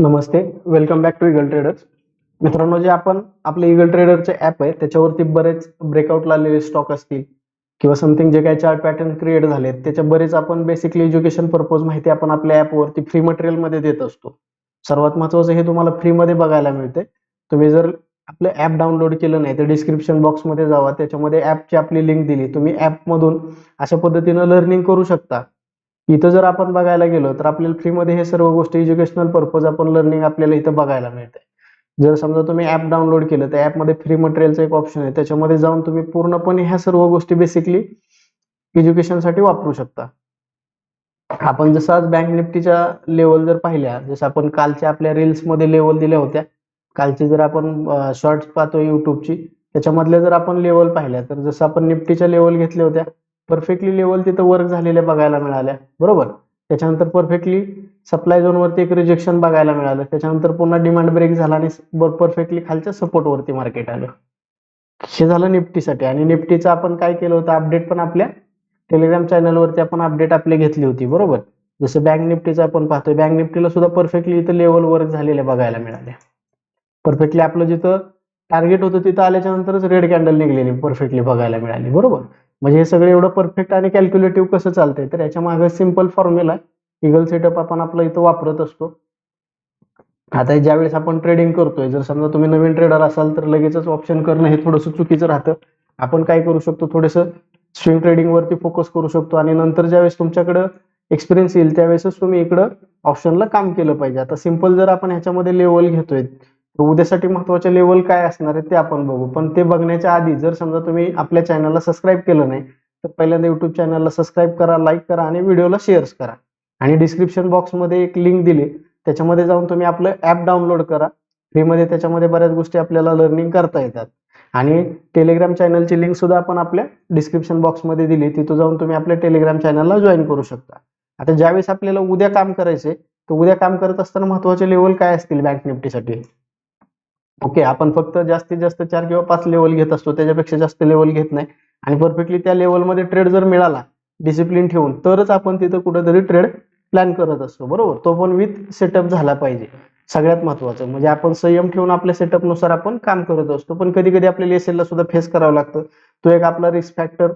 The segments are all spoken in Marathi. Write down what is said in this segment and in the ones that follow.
Namaste, welcome back to Eagle Traders. मित्रांनो, जे आपण आपले ईगल ट्रेडरचे ॲप आहे त्याच्यावरती बरेच ब्रेकआउट लागलेले स्टॉक असतील किंवा समथिंग जे काही चार्ट पॅटर्न क्रिएट झालेत त्याच्या बरेच आपण बेसिकली एज्युकेशन पर्पज माहिती आपण आपल्या ॲपवरती फ्री मटेरियलमध्ये देत असतो. सर्वात महत्त्वाचं हे तुम्हाला फ्रीमध्ये बघायला मिळते. तुम्ही जर आपलं ॲप डाउनलोड केलं नाही तर डिस्क्रिप्शन बॉक्समध्ये जावा, त्याच्यामध्ये ॲपची आपली लिंक दिली, तुम्ही ॲपमधून अशा पद्धतीनं लर्निंग करू शकता. इथं जर आपण बघायला गेलो तर आपल्याला फ्रीमध्ये हे सर्व गोष्टी एज्युकेशनल पर्पज आपण लर्निंग आपल्याला इथं बघायला मिळते. जर समजा तुम्ही ॲप डाउनलोड केलं तर ॲपमध्ये फ्री मटेरियलचं एक ऑप्शन आहे, त्याच्यामध्ये जाऊन तुम्ही पूर्णपणे ह्या सर्व गोष्टी बेसिकली एज्युकेशनसाठी वापरू शकता. आपण जसं आज बँक निफ्टीच्या लेवल जर पाहिल्या, जसं आपण कालच्या आपल्या रील्समध्ये लेवल दिल्या होत्या, कालची जर आपण शॉर्ट्स पाहतो यूट्यूबची त्याच्यामधल्या जर आपण लेवल पाहिल्या तर जसं आपण निफ्टीच्या लेवल घेतल्या होत्या परफेक्टली लेवल तिथं वर्क झालेल्या बघायला मिळाल्या, बरोबर. त्याच्यानंतर परफेक्टली सप्लाय झोनवरती एक रिजेक्शन बघायला मिळालं, त्याच्यानंतर पुन्हा डिमांड ब्रेक झाला आणि परफेक्टली खालच्या सपोर्टवरती मार्केट आलं. हे झालं निफ्टीसाठी. आणि निफ्टीचं आपण काय केलं होतं अपडेट पण आपल्या टेलिग्राम चॅनलवरती आपण अपडेट आपली घेतली होती, बरोबर. जसं बँक निफ्टीचं आपण पाहतोय, बँक निफ्टीला सुद्धा परफेक्टली इथं लेवल वर्क झालेल्या बघायला मिळाल्या. परफेक्टली आपलं जिथं टार्गेट होतं तिथं आल्याच्या नंतरच रेड कॅन्डल निघलेली परफेक्टली बघायला मिळाली, बरोबर. म्हणजे हे सगळं एवढं परफेक्ट आणि कॅल्क्युलेटिव्ह कसं चालतंय तर याच्या मागे सिंपल फॉर्म्युला ईगल सेटअप आपण आपलं इथं वापरत असतो. आता ज्यावेळेस आपण ट्रेडिंग करतोय, जर समजा तुम्ही नवीन ट्रेडर असाल तर लगेचच ऑप्शन करणं हे थोडंसं चुकीचं राहतं. आपण काय करू शकतो, थोडंसं स्विंग ट्रेडिंगवरती फोकस करू शकतो आणि नंतर ज्यावेळेस तुमच्याकडं एक्सपिरियन्स येईल त्यावेळेसच तुम्ही इकडं ऑप्शनला काम केलं पाहिजे. आता सिंपल जर आपण ह्याच्यामध्ये लेवल घेतोय तर उद्यासाठी महत्त्वाचे लेवल काय असणार आहे ते आपण बघू. पण ते बघण्याच्या आधी जर समजा तुम्ही आपल्या चॅनलला सबस्क्राईब केलं नाही तर पहिल्यांदा युट्यूब चॅनलला सबस्क्राईब करा, लाईक करा आणि व्हिडिओला शेअर्स करा. आणि डिस्क्रिप्शन बॉक्समध्ये एक लिंक दिली, त्याच्यामध्ये जाऊन तुम्ही आपलं ॲप डाउनलोड करा फ्रीमध्ये. त्याच्यामध्ये बऱ्याच गोष्टी आपल्याला लर्निंग करता येतात. आणि टेलिग्राम चॅनलची लिंक सुद्धा आपण आपल्या डिस्क्रिप्शन बॉक्समध्ये दिली, तिथं जाऊन तुम्ही आपल्या टेलिग्राम चॅनलला जॉईन करू शकता. आता ज्यावेळेस आपल्याला उद्या काम करायचंय तर उद्या काम करत असताना महत्त्वाचे लेवल काय असतील बँक निफ्टीसाठी. ओके, आपण फक्त जास्तीत जास्त 4 किंवा 5 लेवल घेत असतो, त्याच्यापेक्षा जास्त लेवल घेत नाही. आणि परफेक्टली त्या लेवलमध्ये ट्रेड जर मिळाला डिसिप्लिन ठेवून तरच आपण तिथं कुठेतरी ट्रेड प्लॅन करत असतो, बरोबर. तो पण विथ सेटअप झाला पाहिजे. सगळ्यात महत्त्वाचं म्हणजे आपण संयम ठेवून आपल्या सेटअपनुसार आपण काम करत असतो. पण कधी कधी आपल्याला एसएलला सुद्धा फेस करावं लागतं. तो एक आपला रिस्क फॅक्टर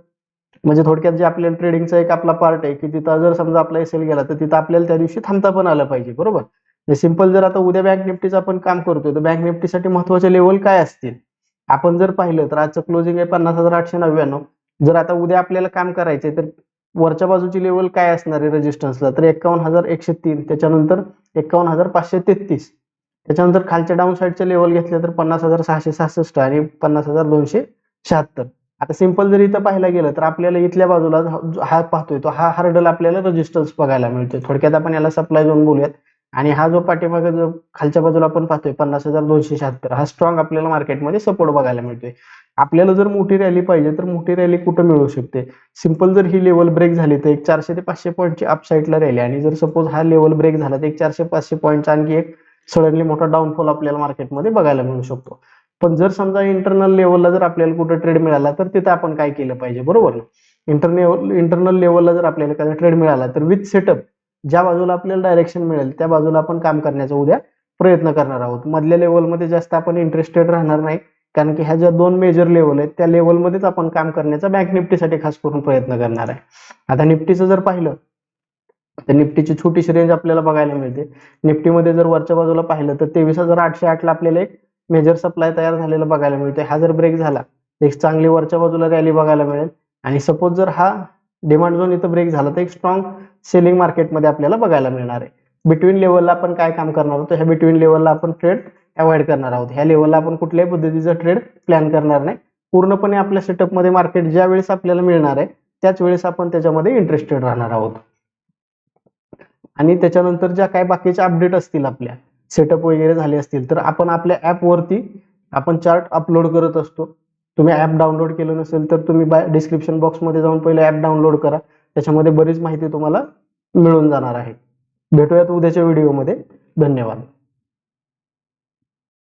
म्हणजे थोडक्यात जे आपल्याला ट्रेडिंगचा एक आपला पार्ट आहे की तिथं जर समजा आपला एसएल गेला तर तिथं आपल्याला त्या दिवशी थांबता पण आलं पाहिजे, बरोबर. सिंपल जर आता उद्या बँक निफ्टीचं आपण काम करतोय तर बँक निफ्टीसाठी महत्त्वाचे लेवल काय असतील आपण जर पाहिलं तर आजचं क्लोजिंग आहे 50,899. जर आता उद्या आपल्याला काम करायचंय तर वरच्या बाजूची लेवल काय असणार आहे रेजिस्टन्सला तर 51,103, त्याच्यानंतर 51,533, त्याच्यानंतर खालच्या डाऊन साईडच्या लेवल घेतल्या तर 50,666 आणि 50,276. आता सिंपल जर इथं पाहायला गेलं तर आपल्याला इथल्या बाजूला हा पाहतोय तो हा हार्डल आपल्याला रेजिस्टन्स बघायला मिळतोय. थोडक्यात आपण याला सप्लाय झोन बोलूयात. आणि हा जो पाठीमागे जो खालच्या बाजूला आपण पाहतोय 50,276 हा स्ट्रॉंग आपल्याला मार्केटमध्ये सपोर्ट बघायला मिळतोय. आपल्याला जर मोठी रॅली पाहिजे तर मोठी रॅली कुठं मिळू शकते, सिंपल जर ही लेवल ब्रेक झाली तर एक 400 ते 500 पॉईंटची अपसाईडला रॅली. आणि जर सपोज हा लेवल ब्रेक झाला तर एक 400-500 पॉईंटचा आणखी एक सडनली मोठा डाऊनफॉल आपल्याला मार्केटमध्ये बघायला मिळू शकतो. पण जर समजा इंटरनल लेवलला जर आपल्याला कुठं ट्रेड मिळाला तर तिथं आपण काय केलं पाहिजे, बरोबर ना. इंटरनल लेवलला जर आपल्याला एखादा ट्रेड मिळाला तर विथ सेटअप ज्या बाजूला आपल्याला डायरेक्शन मिळेल त्या बाजूला आपण काम करण्याचा उद्या प्रयत्न करणार आहोत. मधल्या लेवलमध्ये जास्त आपण इंटरेस्टेड राहणार नाही, कारण की ह्या ज्या 2 मेजर लेवल आहेत त्या लेवलमध्येच आपण काम करण्याचा बँक निफ्टीसाठी खास करून प्रयत्न करणार आहे. आता निफ्टीचं जर पाहिलं तर निफ्टीची छोटीशी रेंज आपल्याला बघायला मिळते. निफ्टीमध्ये जर वरच्या बाजूला पाहिलं तर 23,808 ला आपल्याला एक मेजर सप्लाय तयार झालेला बघायला मिळतोय. हा जर ब्रेक झाला तर एक चांगली वरच्या बाजूला रॅली बघायला मिळेल. आणि सपोज जर हा डिमांड झोन इथं ब्रेक झाला तर एक स्ट्रॉंग सेलिंग मार्केटमध्ये आपल्याला बघायला मिळणार आहे. बिटवीन लेवलला आपण काय काम करणार आहोत, ह्या बिटवीन लेवलला आपण ट्रेड अवॉइड करणार आहोत. ह्या लेवलला आपण कुठल्याही पद्धतीचा ट्रेड प्लॅन करणार नाही. पूर्णपणे आपल्या सेटअपमध्ये मार्केट ज्या वेळेस आपल्याला मिळणार आहे त्याच वेळेस आपण त्याच्यामध्ये इंटरेस्टेड राहणार आहोत. आणि त्याच्यानंतर ज्या काही बाकीच्या अपडेट असतील आपल्या सेटअप वगैरे झाले असतील तर आपण आपल्या ॲपवरती आपण चार्ट अपलोड करत असतो. तुम्ही ॲप डाउनलोड केलं नसेल तर तुम्ही डिस्क्रिप्शन बॉक्समध्ये जाऊन पहिले ॲप डाउनलोड करा, त्याच्यामध्ये बरीच माहिती तुम्हाला मिळून जाणार आहे. भेटूयात उद्याच्या व्हिडिओमध्ये. धन्यवाद.